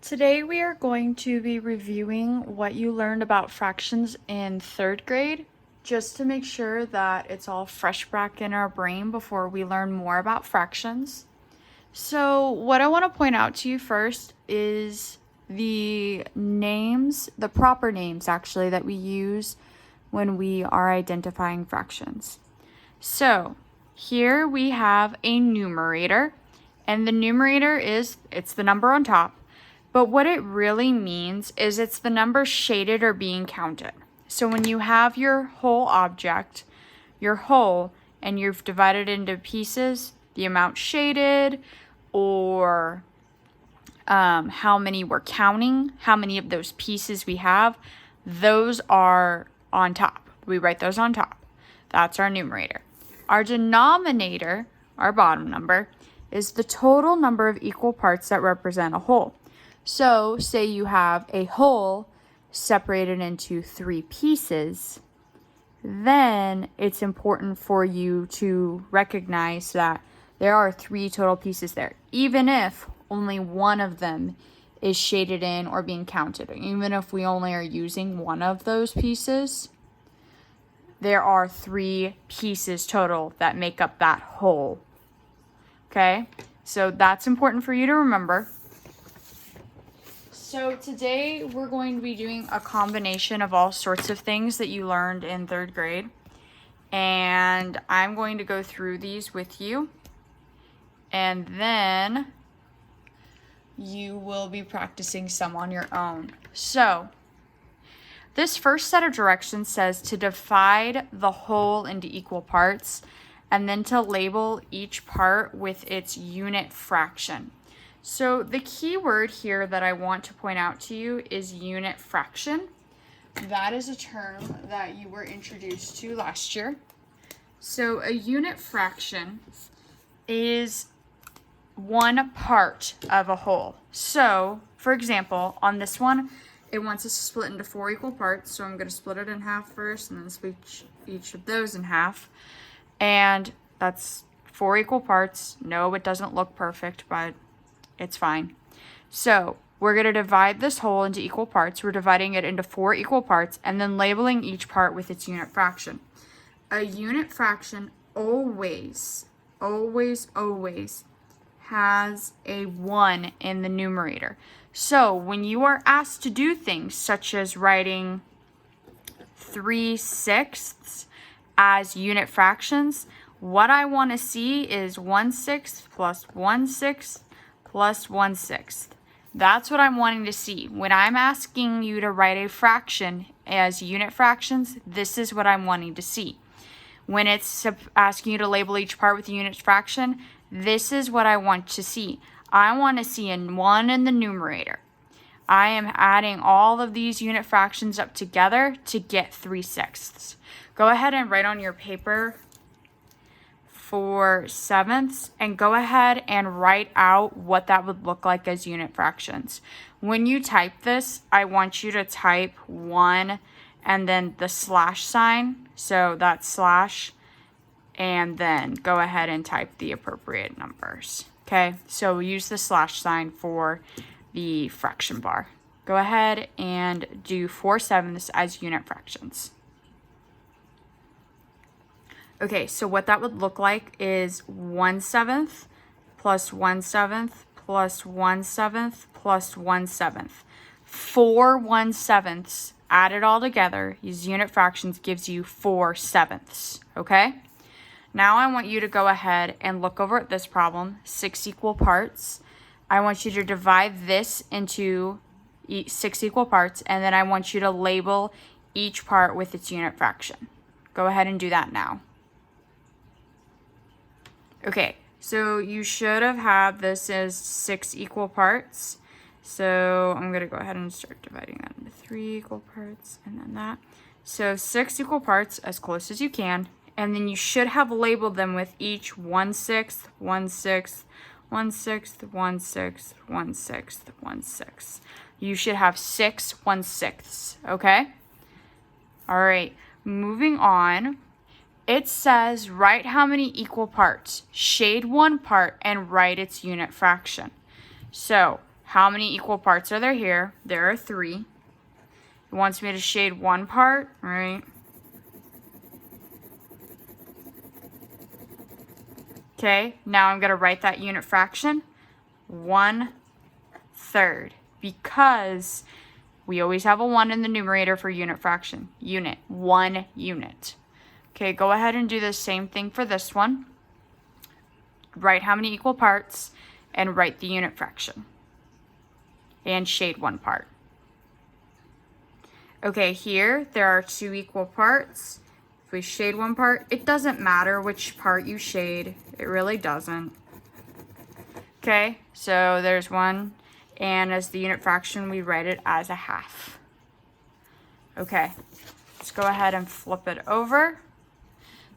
Today we are going to be reviewing what you learned about fractions in 3rd grade, just to make sure that it's all fresh back in our brain before we learn more about fractions. So what I want to point out to you first is the names, the proper names actually, that we use when we are identifying fractions. So here we have a numerator, and the numerator it's the number on top. But what it really means is it's the number shaded or being counted. So when you have your whole object, your whole, and you've divided into pieces, the amount shaded, or how many we're counting, how many of those pieces we have, those are on top. We write those on top. That's our numerator. Our denominator, our bottom number, is the total number of equal parts that represent a whole. So, say you have a whole separated into 3 pieces, then it's important for you to recognize that there are 3 total pieces there, even if only one of them is shaded in or being counted. Even if we only are using one of those pieces, there are 3 pieces total that make up that whole. Okay? So that's important for you to remember. So today we're going to be doing a combination of all sorts of things that you learned in 3rd grade. And I'm going to go through these with you. And then you will be practicing some on your own. So this first set of directions says to divide the whole into equal parts and then to label each part with its unit fraction. So the key word here that I want to point out to you is unit fraction. That is a term that you were introduced to last year. So a unit fraction is one part of a whole. So, for example, on this one, it wants us to split into 4 equal parts. So I'm going to split it in half first and then split each of those in half. And that's 4 equal parts. No, it doesn't look perfect, but it's fine. So we're going to divide this whole into equal parts. We're dividing it into 4 equal parts and then labeling each part with its unit fraction. A unit fraction always has a 1 in the numerator. So when you are asked to do things such as writing 3/6 as unit fractions, what I want to see is 1/6 plus 1/6 plus 1/6. That's what I'm wanting to see. When I'm asking you to write a fraction as unit fractions, this is what I'm wanting to see. When it's asking you to label each part with a unit fraction, this is what I want to see. I want to see a 1 in the numerator. I am adding all of these unit fractions up together to get 3/6. Go ahead and write on your paper for sevenths and go ahead and write out what that would look like as unit fractions. When you type this, I want you to type 1 and then the slash sign. So that's slash, and then go ahead and type the appropriate numbers. Okay, so use the slash sign for the fraction bar. Go ahead and do 4/7 as unit fractions. Okay, so what that would look like is 1/7 plus 1/7 plus 1/7 plus 1/7. 4 1/7 added all together, these unit fractions gives you 4/7. Okay? Now I want you to go ahead and look over at this problem, 6 equal parts. I want you to divide this into 6 equal parts, and then I want you to label each part with its unit fraction. Go ahead and do that now. Okay, so you should have had this as 6 equal parts. So I'm going to go ahead and start dividing that into 3 equal parts and then that. So 6 equal parts as close as you can. And then you should have labeled them with each 1/6, 1/6, 1/6, 1/6, 1/6, 1/6. You should have 6 1/6, okay? All right, moving on. It says write how many equal parts. Shade one part and write its unit fraction. So How many equal parts are there here? There are 3. It wants me to shade 1 part, right? Okay, now I'm going to write that unit fraction. 1/3. Because we always have a 1 in the numerator for unit fraction. Unit, 1 unit. Okay, go ahead and do the same thing for this one. Write how many equal parts and write the unit fraction. And shade 1 part. Okay, here there are 2 equal parts. If we shade 1 part, it doesn't matter which part you shade. It really doesn't. Okay, so there's 1. And as the unit fraction, we write it as a 1/2. Okay, let's go ahead and flip it over.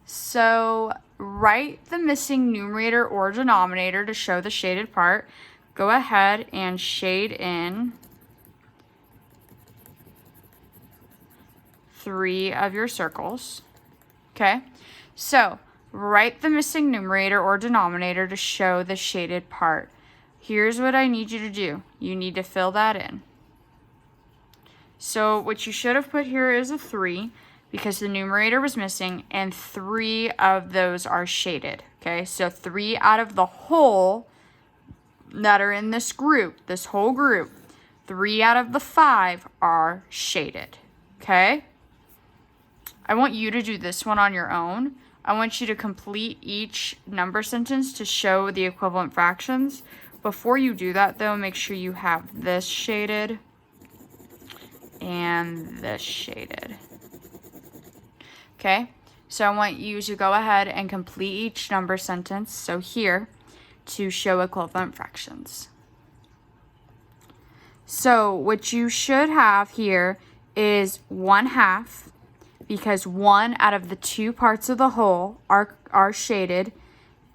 So write the missing numerator or denominator to show the shaded part. Go ahead and shade in 3 of your circles. Okay, so write the missing numerator or denominator to show the shaded part. Here's what I need you to do. You need to fill that in. So what you should have put here is a 3 because the numerator was missing and 3 of those are shaded. Okay, so 3 out of the whole that are in this group, this whole group, 3 out of the 5 are shaded. Okay, I want you to do this one on your own. I want you to complete each number sentence to show the equivalent fractions. Before you do that, though, make sure you have this shaded and this shaded. Okay, so I want you to go ahead and complete each number sentence, so here, to show equivalent fractions. So what you should have here is 1/2, because 1 out of the 2 parts of the whole are shaded,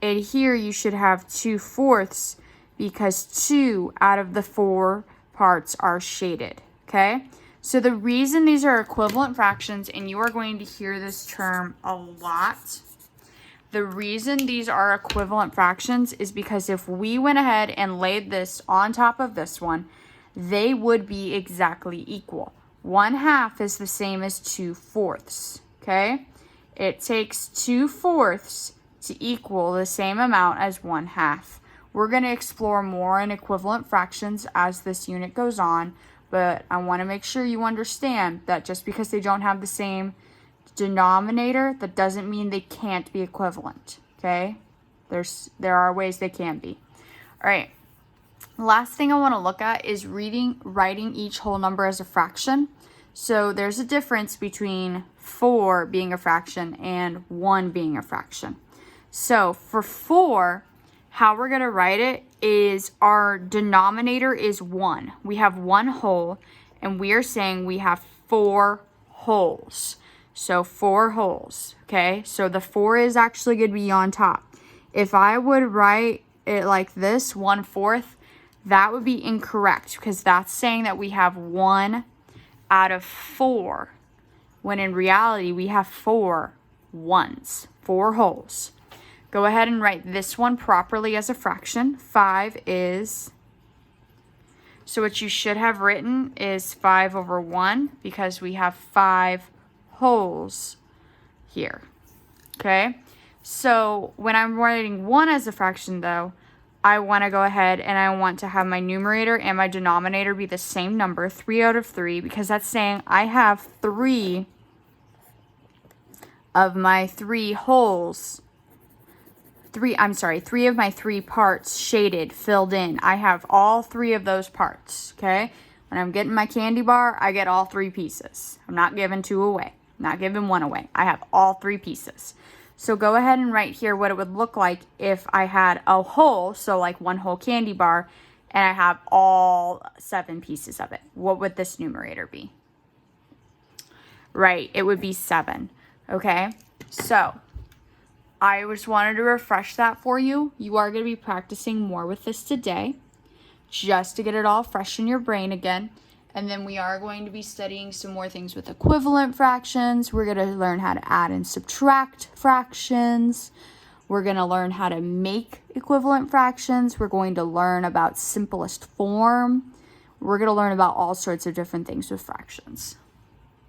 and here you should have 2/4, because 2 out of the 4 parts are shaded, okay? So the reason these are equivalent fractions, and you are going to hear this term a lot, the reason these are equivalent fractions is because if we went ahead and laid this on top of this one, they would be exactly equal. 1/2 is the same as 2/4, okay? It takes 2/4 to equal the same amount as 1/2. We're going to explore more in equivalent fractions as this unit goes on, but I want to make sure you understand that just because they don't have the same denominator, that doesn't mean they can't be equivalent, okay? There are ways they can be. All right, last thing I want to look at is writing each whole number as a fraction. So there's a difference between 4 being a fraction and 1 being a fraction. So for 4, how we're going to write it is our denominator is 1. We have 1 whole, and we are saying we have 4 wholes. So 4 wholes, okay? So the 4 is actually going to be on top. If I would write it like this, 1/4, that would be incorrect because that's saying that we have 1 out of 4, when in reality we have 4 ones, 4 wholes. Go ahead and write this one properly as a fraction. 5 is, so what you should have written is 5/1 because we have 5 wholes here, okay? So when I'm writing 1 as a fraction though, I want to go ahead and I want to have my numerator and my denominator be the same number, 3 out of 3, because that's saying I have 3 of my 3 wholes, 3 of my 3 parts shaded, filled in. I have all 3 of those parts, okay? When I'm getting my candy bar, I get all 3 pieces. I'm not giving 2 away, not giving 1 away. I have all 3 pieces. So go ahead and write here what it would look like if I had a whole, so like 1 whole candy bar, and I have all 7 pieces of it. What would this numerator be? Right, it would be 7, okay? So I just wanted to refresh that for you. You are going to be practicing more with this today, just to get it all fresh in your brain again. And then we are going to be studying some more things with equivalent fractions. We're going to learn how to add and subtract fractions. We're going to learn how to make equivalent fractions. We're going to learn about simplest form. We're going to learn about all sorts of different things with fractions.